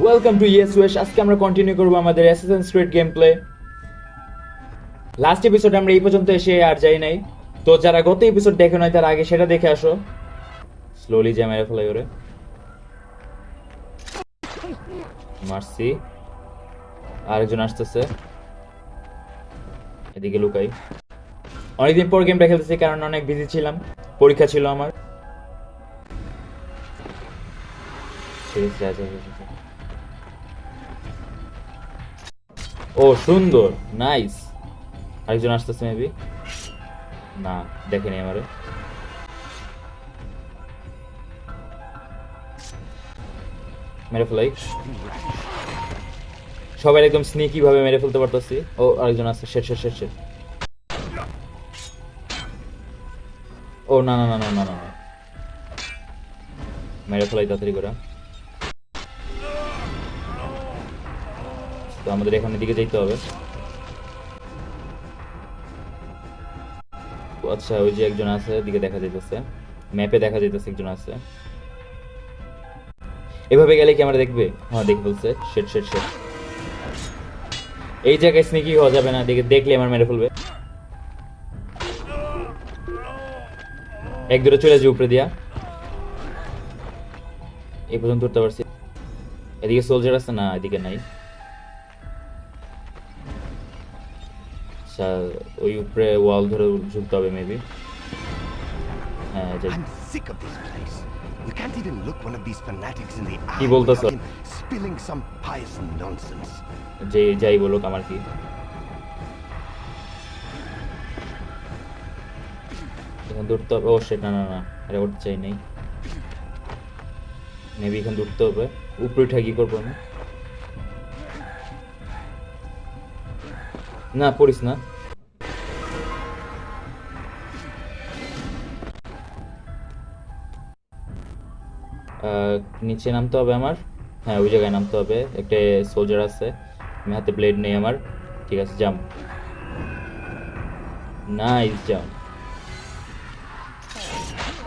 Welcome to yes wish. আজকে আমরা continue করবো আমাদের Assassin's Creed game play. Last episode আমরা এই পর্যন্ত এসে আর যাই নাই। তো যারা গত এপিসোড দেখে নাই তারা আগে সেটা দেখে আসো। স্লোলি যা মেরে ফেলাই ওরে। মারছি। আরেকজন আসতেছে, এদিকে লুকাই। অনেকদিন পর গেমটা খেলতেছি কারণ অনেক বিজি ছিলাম, পরীক্ষা ছিল আমার। ঠিক আছে, যা যা যা, যা। ও সুন্দর, নাইস। আরেকজন আসতেছে মেবি। না, দেখেনি আমারে। মেরে ফেলাই। সবাই একদম স্নিকি ভাবে মেরে ফেলতে পারতেছি। ও আরেকজন আছে, শেট শেট শেট শেট। ও না না না না না না না। মেরে ফেলাই তাড়াতাড়ি করে। তো আমাদের এখন এদিকে যাইতে হবে। ও আচ্ছা, ওই যে একজন আছে, এদিকে দেখা যাইতেছে, ম্যাপে দেখা যাইতেছে একজন আছে। এভাবে গেলে কি আমরা দেখবে? হ্যাঁ, দেখে ফেলছে। শেট শেট শেট। এই জায়গায় স্নিকি হওয়া যাবে না, দেখে দেখলে আমার মেরে ফেলবে। এক দূরে চলে যাই উপরে দিয়া। এই পর্যন্ত উঠতে পারছি। এদিকে সোলজার আছে না? এদিকে নাই। আচ্ছা, ওই উপরে ওয়াল ধরে ঝুলতে হবে মেবি। হ্যাঁ যাই। I'm sick of this place. You can't even look one of these fanatics in the কি eye বলতেছ? without him spilling some pious nonsense. যে যাই বলুক আমার কি। এখান দূরতে হবে। ও সেটা না না না, আরে উঠতে চাই নাই। মেবি এখান দূরতে হবে। উপরে উঠে কি করবো আমি? না পড়িস না। নিচে নামতে হবে আমার। হ্যাঁ, ওই জায়গায় নামতে হবে। একটা সোলজার আছে, আমি হাতে ব্লেড নেই আমার। ঠিক আছে, জাম্প। Nice jump.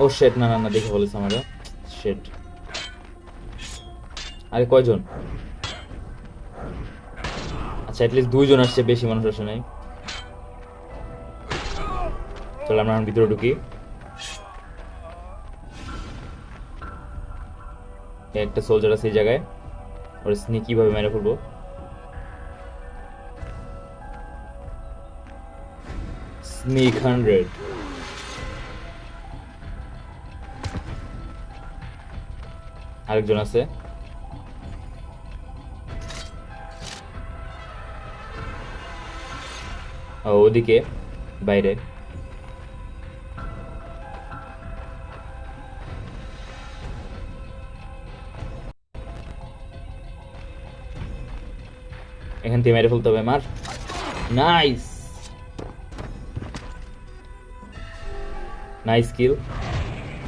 ও শেট, না না না, দেখে বলেছে আমার। শেট। আরে কয়জন? আচ্ছা, অ্যাটলিস্ট দুইজন আসছে, বেশি মানুষ আসে নাই। চলো আমরা এখন ভিতরে ঢুকি। একটা সোলজার আছে এই জায়গায়, ওর স্নিকি ভাবে মেরে ফেলবো। স্নিক 100। আরেকজন আছে। ও, ওদিকে বাইরে। এখান থেকে মেরে ফেলতে হবে আমার। নাইস, নাইস কিল।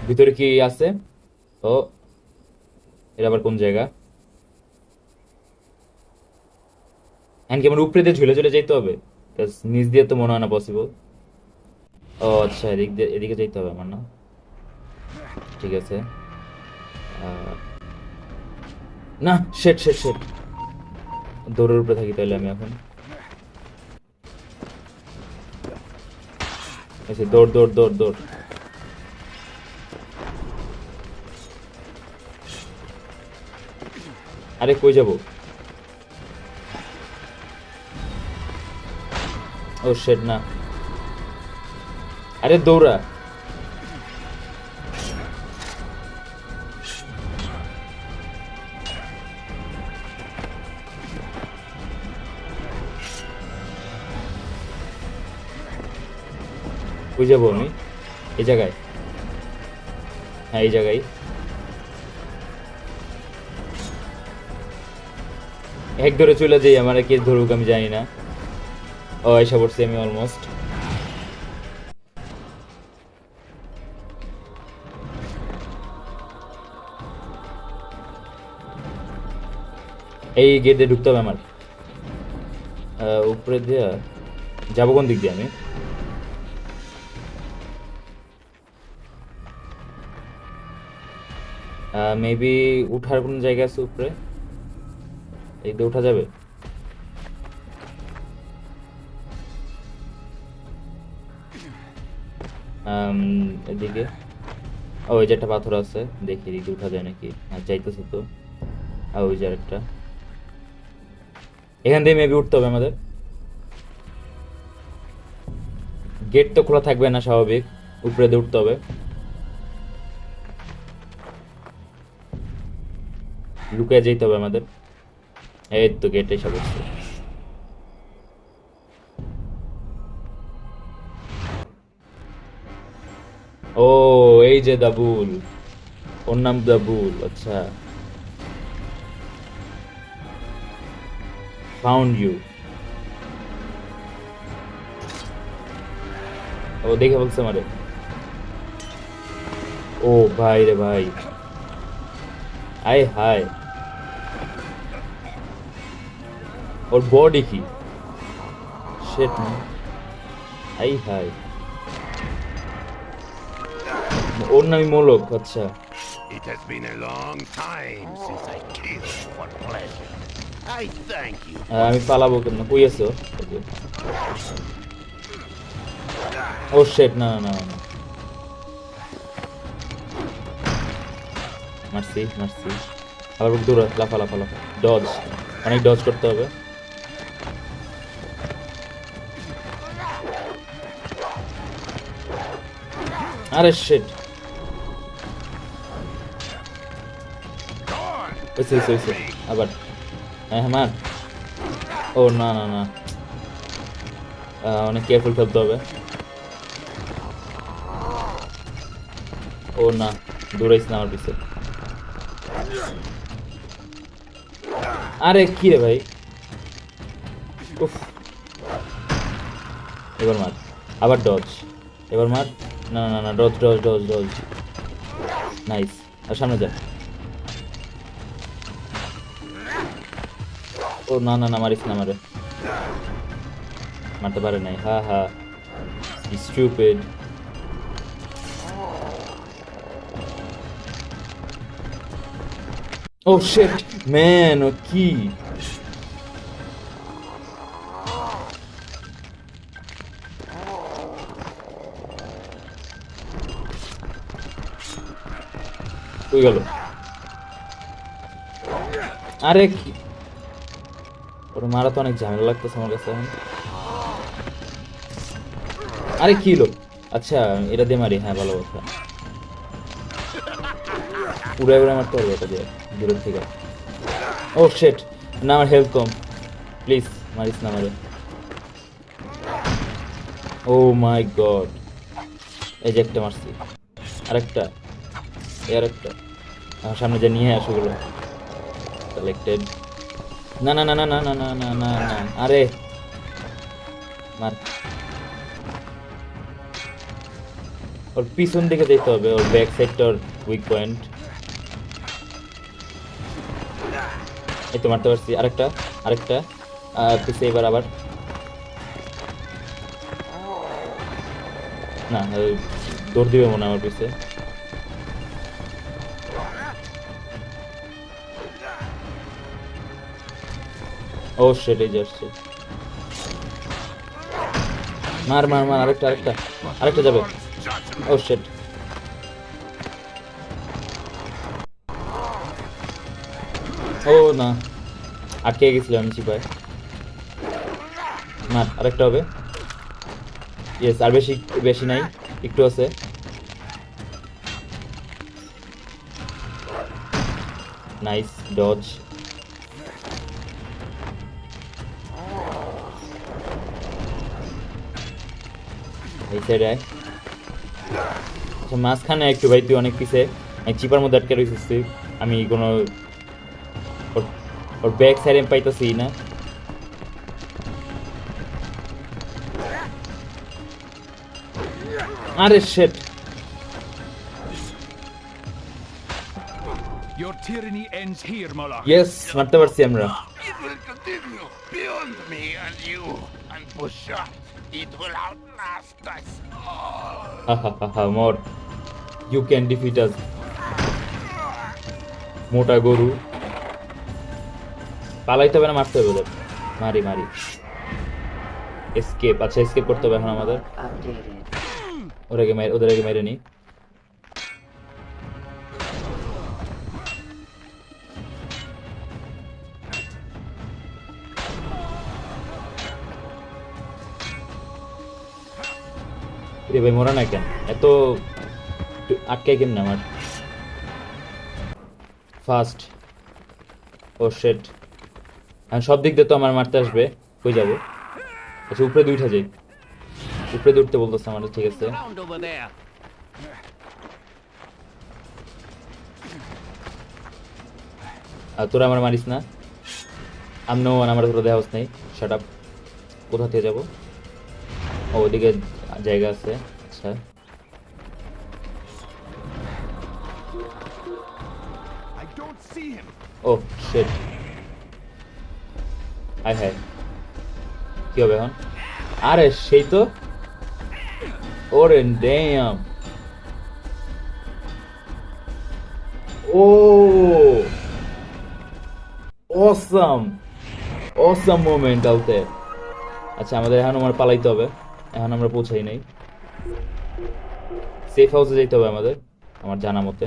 ভিতরে কি আছে? ও, এটা আবার কোন জায়গা? এমনকি আমার উপরে দিয়ে ঝুলে ঝুলে যাইতে হবে? নিচ দিয়ে তো মনে হয় না পসিবল। ও আচ্ছা, এদিক দিয়ে এদিকে যাইতে হবে আমার, না? ঠিক আছে। না, শেট শেট শেট। দৌড়ের উপরে থাকি তাহলে আমি এখন। আচ্ছা, দৌড় দৌড় দৌড় দৌড়। আরে কই যাব? ও শেট, না। আরে দৌড়া। কই যাবো আমি? এই জায়গায়। হ্যাঁ, এই জায়গায়। এক ধরে চলে যাই, আমার কে ধরুক আমি জানি না। ও, এসে পড়ছি আমি অলমোস্ট। এই গেট দিয়ে ঢুকতে হবে আমার। উপরে দিয়ে যাবো কোন দিক দিয়ে আমি? মেবি উঠার কোন জায়গা আছে উপরে? এই দিয়ে উঠা যাবে? এদিকে ওই যে একটা পাথর আছে, দেখি এদিকে উঠা যায় নাকি। হ্যাঁ যাইতেছে তো। আর ওই যে আরেকটা, এখান থেকে মেবি উঠতে হবে আমাদের। গেট তো খোলা থাকবে না স্বাভাবিক, উপরে দিয়ে উঠতে হবে। লুকিয়ে যেতে হবে আমাদের। এই তো গেট এসে বসছে। ও এই যে দাবুল, ওর নাম দাবুল, আচ্ছা। Found you. ও দেখে বলছে আমারে। ও ভাই রে ভাই, আয় হায়, ওর বডি কি শেট না, আই হাই। ওর নামই মোলক, আচ্ছা। It has been a long time since I killed for pleasure. I thank you. আমি পালাবো কেন, কই আছো? ও শেট, না না না না। মারছি মারছি, আবার দূর লাফা লাফা লাফা, ডজ, অনেক ডজ করতে হবে। আরে শেট, হয়েছে হয়েছে হয়েছে, আবার হ্যাঁ হ্যাঁ মার। ও না না না, অনেক কেয়ারফুল খেলতে হবে। ও না, দৌড়াইস না আমার পিছে। আরে কি রে ভাই, উফ। এবার মার, আবার ডজ, এবার মার। না না না, dodge dodge dodge dodge, nice. আর সামনে যা। ও না না না, মারিস না মারে, মারতে পারে নাই, হা হা, স্টুপিড। ও শিট ম্যান, ও কি? কই গেল? আরে কি, ওর মারা তো অনেক ঝামেলা লাগতেছে আমার কাছে এখন। আরে কি হলো? আচ্ছা এটা দিয়ে মারি, হ্যাঁ ভালো কথা। উড়ে উড়ে মারতে পারবে এটা দিয়ে দূরের থেকে। ও শেট, না আমার হেলথ কম, প্লিজ মারিস না মারে। ও মাই গড, এই যে একটা মারছি, আরেকটা, এই আরেকটা। আমার সামনে যে নিয়ে আসো গুলো কালেক্টেড। না না না না না না না না না না, আরে মার। ওর পিছন দিকে যেতে হবে, ওর ব্যাক সাইডটা ওর উইক পয়েন্ট। এই তো মারতে পারছি, আরেকটা আরেকটা, পিছে এবার আবার। না দৌড় দিবে মনে হয় আমার পিছে। ও শিট, এই যে আসছে। মার মার মার, আরেকটা আরেকটা আরেকটা যাবে। ও শিট, ও না, আটকে গেছিলাম আমি চিপায়। মার, আরেকটা হবে। ইয়েস, আর বেশি বেশি নাই, একটু আছে। Nice dodge. এই সাইডে আয়। আচ্ছা মাঝখানে একটু ভাই, তুই অনেক পিছে, আমি চিপার মধ্যে আটকে রয়েছিস। আমি কোনো ওর ব্যাক সাইডে পাইতেছি না। আরে shit, Your tyranny ends here, Malak. Yes মারতে পারছি আমরা। It will continue beyond me and you. And for sure, it will outlast us all. হা হা হা হা, more you can defeat us, মোটা গরু। পালাইতে হবে না মারতে হবে ওদের? মারি মারি। এসকেপ, আচ্ছা এসকেপ করতে হবে এখন আমাদের। ওদের আগে মেরে নি। রে ভাই মরা না কেন? এত আটকাই কেমন আমার? ফাস্ট। ও শেট। সব দিক দিয়ে তো আমার মারতে আসবে। কই যাবো? আচ্ছা উপরে দুইটা যাই। উপরে উঠতে বলতেছে আমাদের, ঠিক আছে। Round over there. আর তোরা আমার মারিস না। আমরাও আমার তোরা দেওয়া নাই। Shut up. কোথা থেকে যাবো? ও ওদিকে জায়গা আছে। আচ্ছা I don't see him. ও শেট। হাই হাই, কি হবে এখন? আরে সেই তো। ওরে damn. Oh awesome, awesome moment out there. আচ্ছা আমাদের এখন আমার পালাইতে হবে। এখন আমরা পৌঁছাই নাই। সেফ হাউসে যেতে হবে আমাদের, আমার জানা মতে।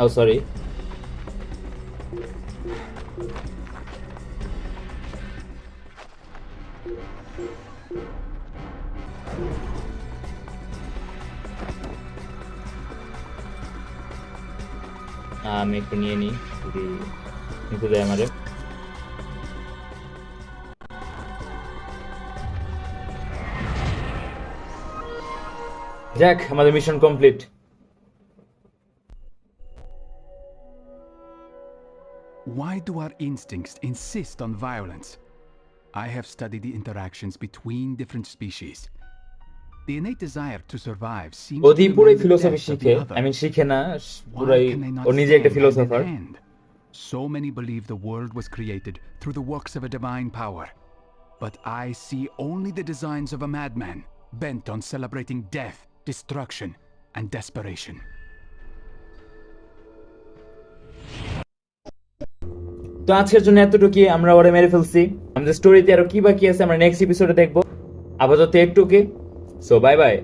ও সরি। আমি একটু নিয়ে নিই যদি নিতে দেয় আমারে। যাক আমাদের mission complete. Why do our instincts insist on violence? I have studied the interactions between different species. The innate desire to survive seems ওদি to পুরোই demand the philosophy death of শিখে, the other. আই মিন শিখে না, Why পুরাই can they not ও নিজে একটা stand philosopher. hand in hand? So many believe the world was created through the works of a divine power. But I see only the designs of a madman, bent on celebrating death, destruction, and desperation. তো আজকের জন্য এতটুকুই, আমরা ওরে মেরে ফেলছি। আমাদের স্টোরিতে আরো কি বাকি আছে আমরা নেক্সট এপিসোডে দেখবো। আপাতত একটুকি। So bye bye.